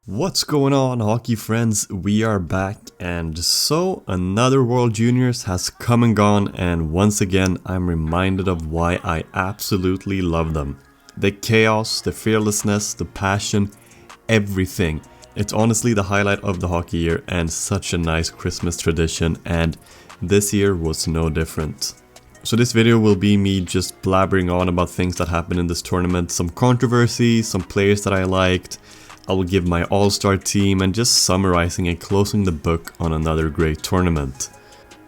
What's going on, hockey friends? We are back, and so another World Juniors has come and gone, and once again I'm reminded of why I absolutely love them. The chaos, the fearlessness, the passion, everything. It's honestly the highlight of the hockey year and such a nice Christmas tradition, and this year was no different. So this video will be me just blabbering on about things that happened in this tournament, some controversies, some players that I liked. I will give my all-star team and just summarizing and closing the book on another great tournament.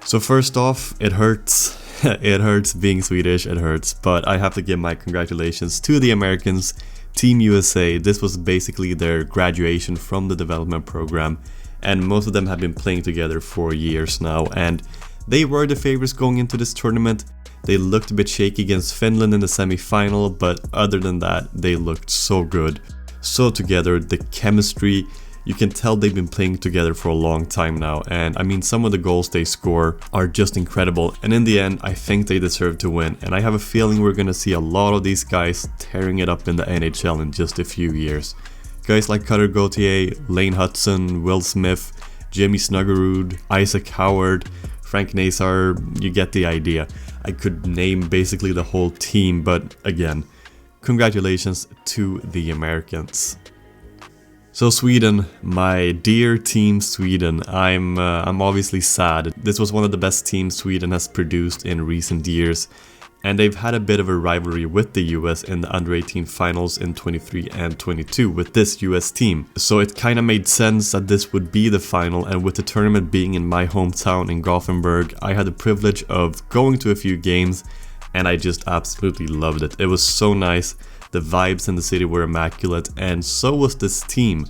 So first off, it hurts. It hurts being Swedish, it hurts, but I have to give my congratulations to the Americans, Team USA. This was basically their graduation from the development program, and most of them have been playing together for years now, and they were the favorites going into this tournament. They looked a bit shaky against Finland in the semi-final, but other than that, they looked so good. So together, the chemistry, you can tell they've been playing together for a long time now, and I mean some of the goals they score are just incredible, and in the end I think they deserve to win, and I have a feeling we're gonna see a lot of these guys tearing it up in the NHL in just a few years. Guys like Cutther Gauthier, Lane Hutson, Will Smith, Jimmy Snuggerud, Isaac Howard, Frank Nazar, you get the idea. I could name basically the whole team, but again, congratulations to the Americans. So Sweden, my dear team Sweden, I'm obviously sad. This was one of the best teams Sweden has produced in recent years, and they've had a bit of a rivalry with the US in the under-18 finals in 23 and 22 with this US team. So it kind of made sense that this would be the final, and with the tournament being in my hometown in Gothenburg, I had the privilege of going to a few games, and I just absolutely loved it. It was so nice, the vibes in the city were immaculate, and so was this team.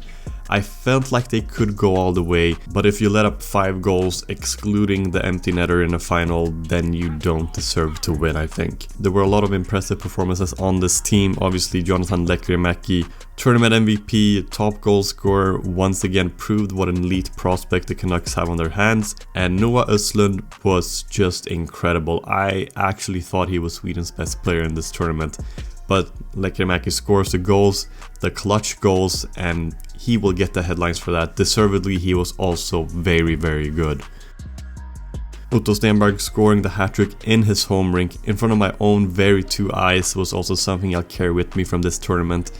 I felt like they could go all the way, but if you let up 5 goals, excluding the empty netter in a final, then you don't deserve to win, I think. There were a lot of impressive performances on this team. Obviously, Jonathan Lekkerimäki, tournament MVP, top goal scorer, once again proved what an elite prospect the Canucks have on their hands. And Noah Östlund was just incredible. I actually thought he was Sweden's best player in this tournament. But Lekkerimäki scores the goals, the clutch goals, and he will get the headlines for that. Deservedly, he was also very, very good. Otto Stenberg scoring the hat-trick in his home rink in front of my own very 2 eyes was also something I'll carry with me from this tournament.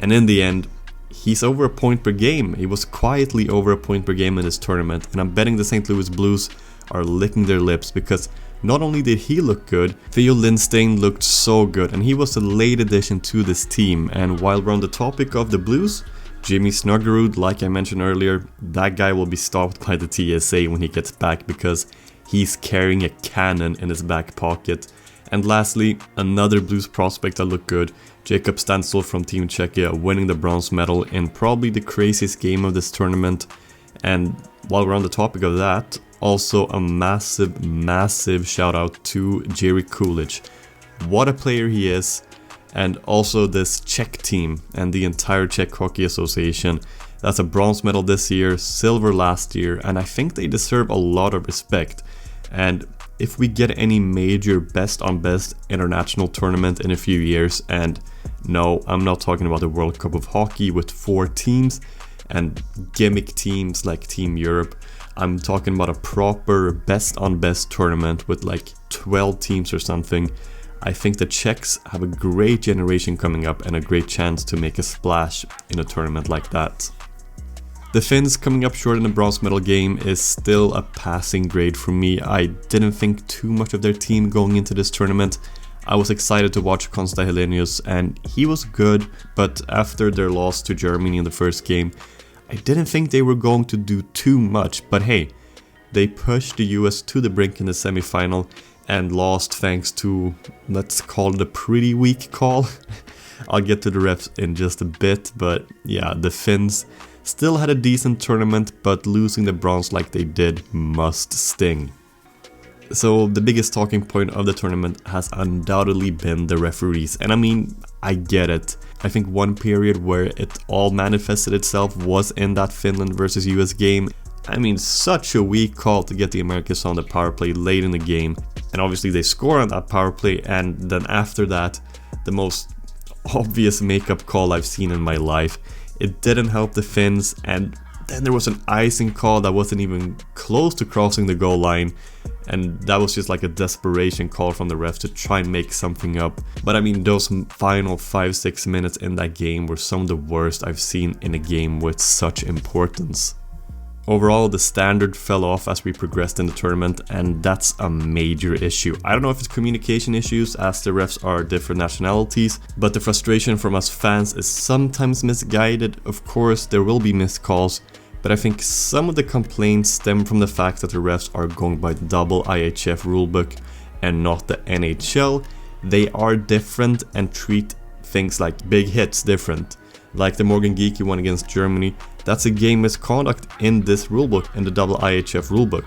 And in the end, he's over a point per game. He was quietly over a point per game in this tournament, and I'm betting the St. Louis Blues are licking their lips because not only did he look good, Theo Lindstein looked so good, and he was a late addition to this team. And while we're on the topic of the Blues, Jimmy Snuggerud, like I mentioned earlier, that guy will be stopped by the TSA when he gets back because he's carrying a cannon in his back pocket. And lastly, another Blues prospect that looked good, Jakob Stansel from Team Czechia, winning the bronze medal in probably the craziest game of this tournament. And while we're on the topic of that, also a massive shout out to Jiri Kulich. What a player he is, and also this Czech team and the entire Czech Hockey Association. That's a bronze medal this year, silver last year, and I think they deserve a lot of respect. And if we get any major best on best international tournament in a few years, and no, I'm not talking about the World Cup of Hockey with 4 teams and gimmick teams like Team Europe, I'm talking about a proper best on best tournament with like 12 teams or something. I think the Czechs have a great generation coming up and a great chance to make a splash in a tournament like that. The Finns coming up short in the bronze medal game is still a passing grade for me. I didn't think too much of their team going into this tournament. I was excited to watch Konsta Helenius, and he was good, but after their loss to Germany in the first game, I didn't think they were going to do too much, but hey, they pushed the US to the brink in the semi-final and lost thanks to, let's call it a pretty weak call. I'll get to the refs in just a bit, but yeah, the Finns still had a decent tournament, but losing the bronze like they did must sting. So the biggest talking point of the tournament has undoubtedly been the referees, and I mean, I get it. I think one period where it all manifested itself was in that Finland versus US game. I mean, such a weak call to get the Americans on the power play late in the game, and obviously they score on that power play, and then after that, the most obvious makeup call I've seen in my life. It didn't help the Finns, and then there was an icing call that wasn't even close to crossing the goal line, and that was just like a desperation call from the ref to try and make something up. But I mean, those final 5-6 minutes in that game were some of the worst I've seen in a game with such importance. Overall, the standard fell off as we progressed in the tournament, and that's a major issue. I don't know if it's communication issues as the refs are different nationalities, but the frustration from us fans is sometimes misguided. Of course, there will be missed calls, but I think some of the complaints stem from the fact that the refs are going by the double IHF rulebook and not the NHL. They are different and treat things like big hits different. Like the Morgan Geeky one against Germany, that's a game misconduct in this rulebook, in the double IHF rulebook.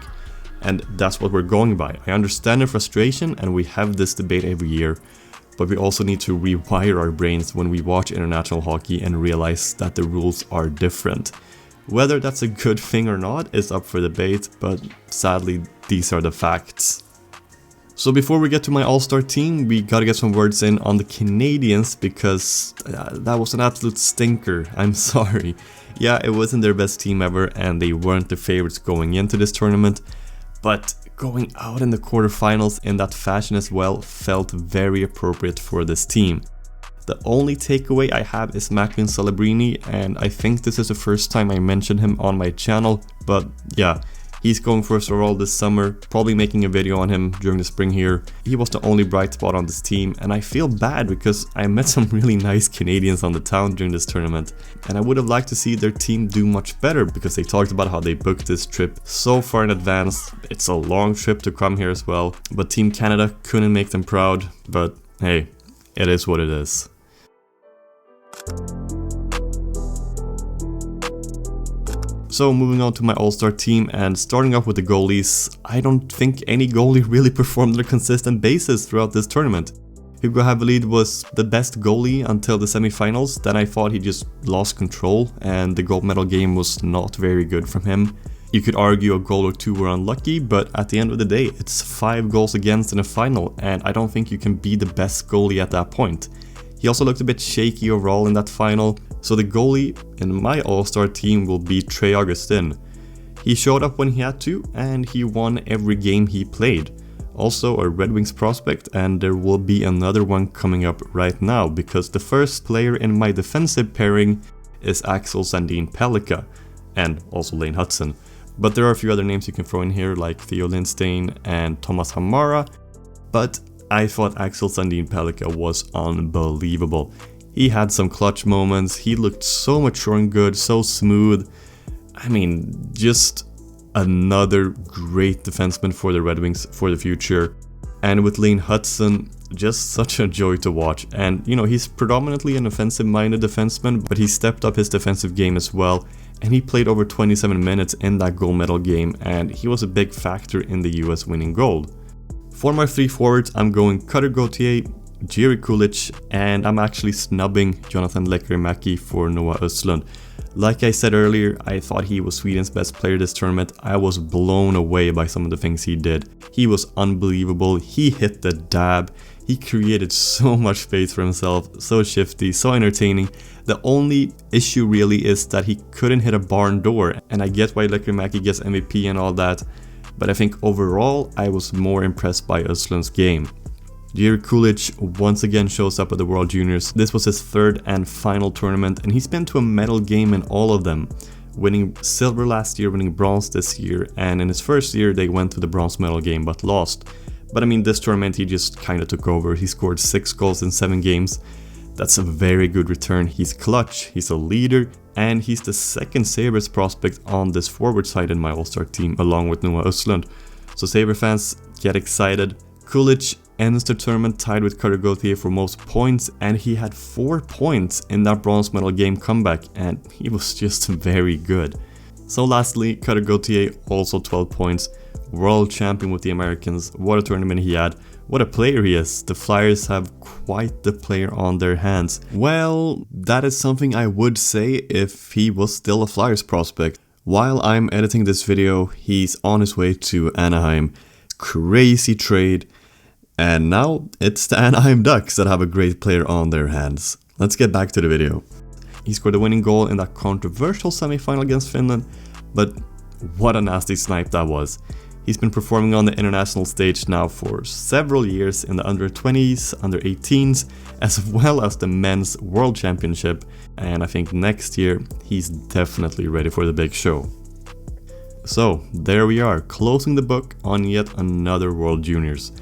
And that's what we're going by. I understand the frustration, and we have this debate every year, but we also need to rewire our brains when we watch international hockey and realize that the rules are different. Whether that's a good thing or not is up for debate, but sadly these are the facts. So before we get to my all-star team, we gotta get some words in on the Canadians, because that was an absolute stinker. I'm sorry. Yeah, it wasn't their best team ever, and they weren't the favorites going into this tournament, but going out in the quarterfinals in that fashion as well felt very appropriate for this team. The only takeaway I have is Macklin Celebrini, and I think this is the first time I mentioned him on my channel, but yeah. He's going first overall this summer, probably making a video on him during the spring here. He was the only bright spot on this team, and I feel bad because I met some really nice Canadians on the town during this tournament, and I would have liked to see their team do much better because they talked about how they booked this trip so far in advance. It's a long trip to come here as well, but Team Canada couldn't make them proud, but hey, it is what it is. So moving on to my all-star team, and starting off with the goalies, I don't think any goalie really performed on a consistent basis throughout this tournament. Hugo Havelid was the best goalie until the semifinals, then I thought he just lost control and the gold medal game was not very good from him. You could argue a goal or two were unlucky, but at the end of the day, it's 5 goals against in a final, and I don't think you can be the best goalie at that point. He also looked a bit shaky overall in that final, so the goalie in my all-star team will be Trey Augustin. He showed up when he had to, and he won every game he played. Also a Red Wings prospect, and there will be another one coming up right now, because the first player in my defensive pairing is Axel Sandin Pellikka, and also Lane Hutson. But there are a few other names you can throw in here, like Theo Lindstein and Thomas Hamara, but I thought Axel Sandin Pellikka was unbelievable. He had some clutch moments, he looked so mature and good, so smooth. I mean, just another great defenseman for the Red Wings for the future. And with Lane Hutson, just such a joy to watch. And you know, he's predominantly an offensive-minded defenseman, but he stepped up his defensive game as well. And he played over 27 minutes in that gold medal game, and he was a big factor in the US winning gold. For my 3 forwards, I'm going Cutther Gauthier, Jiri Kulich, and I'm actually snubbing Jonathan Lekkerimäki for Noah Östlund. Like I said earlier, I thought he was Sweden's best player this tournament. I was blown away by some of the things he did. He was unbelievable, he hit the dab, he created so much space for himself, so shifty, so entertaining. The only issue really is that he couldn't hit a barn door, and I get why Lekkerimäki gets MVP and all that, but I think overall I was more impressed by Östlund's game. Jiri Kulich once again shows up at the World Juniors. This was his 3rd and final tournament, and he's been to a medal game in all of them, winning silver last year, winning bronze this year, and in his first year they went to the bronze medal game but lost. But I mean, this tournament he just kinda took over. He scored 6 goals in 7 games. That's a very good return. He's clutch, he's a leader, and he's the 2nd Sabres prospect on this forward side in my all-star team, along with Noah Östlund. So Sabre fans, get excited. Kulich ends the tournament tied with Cutther Gauthier for most points, and he had 4 points in that bronze medal game comeback, and he was just very good. So lastly, Cutther Gauthier, also 12 points, world champion with the Americans. What a tournament he had. What a player he is. The Flyers have quite the player on their hands. Well, that is something I would say if he was still a Flyers prospect. While I'm editing this video, he's on his way to Anaheim. Crazy trade. And now it's the Anaheim Ducks that have a great player on their hands. Let's get back to the video. He scored the winning goal in that controversial semi-final against Finland, but what a nasty snipe that was. He's been performing on the international stage now for several years in the under-20s, under-18s, as well as the men's world championship, and I think next year he's definitely ready for the big show. So there we are, closing the book on yet another World Juniors.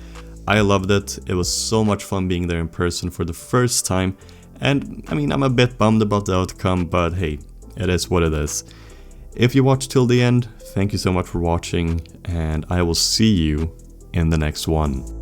I loved it. It was so much fun being there in person for the first time, and I mean, I'm a bit bummed about the outcome, but hey, it is what it is. If you watched till the end, thank you so much for watching, and I will see you in the next one.